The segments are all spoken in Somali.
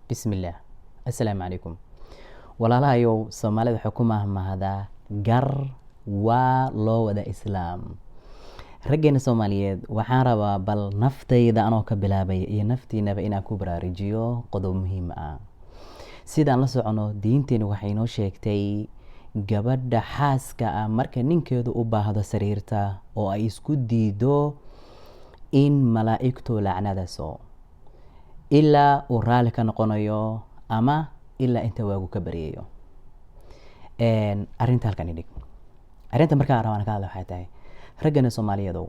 bismillaah. Assalaamu calaykum. Walaalahayow Soomaalida waxay ku mahmahdaa gar waa loo wada islaam. Raggeena Soomaaliyeed waxaan rabaa bal naftayda anoo ka bilaabay iyo naftiinaba inaan ku baraarujiyo qodob muhiim ah. Sidaan la socono diinteena waxay noo sheegtay gabadha xaaska ah marka ninkeedu u baahdo sariirta oo ay isku diido in malaa'igtu lacnadaso ilaa uu raali ka noqonayo ama ilaa inta waagu ka baryayo. Arrinta halkan idhig. Arrinta markaan rabaan ka hadla waxay tahay raggeena Soomaaliyeedow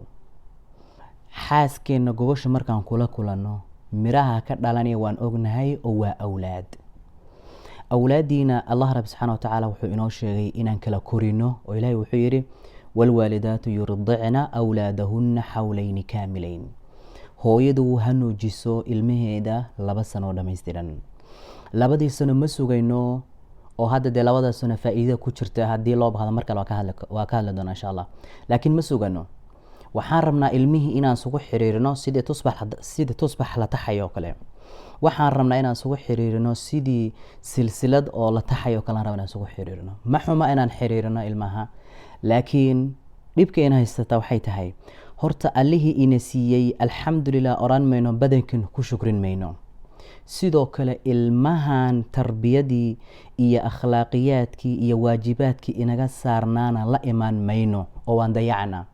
xaaskeena gogosha markaan kula kulanno miraha ka dhalanaya waan ognahay oo waa awlaad. Awlaadiina Allah Rabbi Subhanahu wa Ta'ala wuxuu inoo sheegay inaan kala korino oo Ilaahay wuxuu yiri walwaalidaatu yurdicna awlaadahunna hawlayni kaamilayn. Hooyadu ha nuujiso ilmaheeda 2 sano dhameystiran. 2 sano ma sugayno oo hadda de 2 sano faa'iido ku jirta hadii loo baahdo marka waa ka hadla doona insha Allah. Laakiin ma sugano. Waxaan rabnaa ilmihii inaan sugu xiriirino sidii tusbax la taxayo kale. Waxaan rabnaa inaan sugu xiriirino sidii silsilad oo la taxayo kale rabnaa sugu xiriirino. Ma xuma inaan xiriirino ilmaha, laakiin dhibkeena haysata waxay tahay horta Allihii ina siiyay alxamdulillah oran mayno badankan ku shukrin mayno. Sidoo kale ilmahan tarbiyadii iyo akhlaaqiyadkii iyo waajibaadkii inaga saarnaana la imaan mayno oo waan dayacna.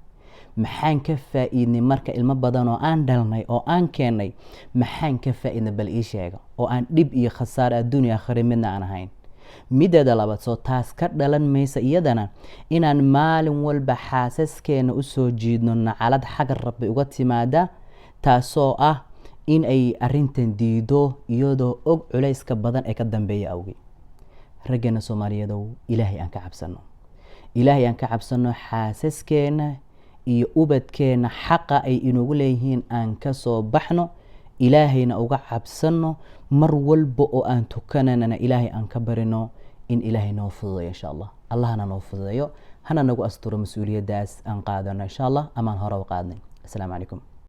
Maxaan ka faa'iidnay marka ilmo badan oo aan dhalnay oo aan keenay maxaan ka faa'iidnay bal ii sheega oo aan dhib iyo khasaare adduun iyo aakhira midna aan ahayn. Midada labaad soo taas ka dhalan maysa iyadana inaan maalin walba xaasaskeena u soo jiidno nacalad xagga Rabbi uga timaada taasoo ah in ay arrintan diido iyadoo og culayska badan ee ka dambeeya awgi. Raggeena Soomaaliyeedow Ilaahay aan ka cabsano. Ilaahay aan ka cabsano xaasaskeena iyo ubadkeena xaqa ay inoogu leeyihiin aan ka soo baxno. Ilaahayna uga cabsano mar walba oo aan tukanana Ilaahay aan ka barino in Ilaahay noo fududeeyo insha Allah. Allahna noo fududeeyo hana nagu asturo mas'uuliyadaas aan qaadano insha Allah ama hore u qaadnay. Assalaamu calaykum.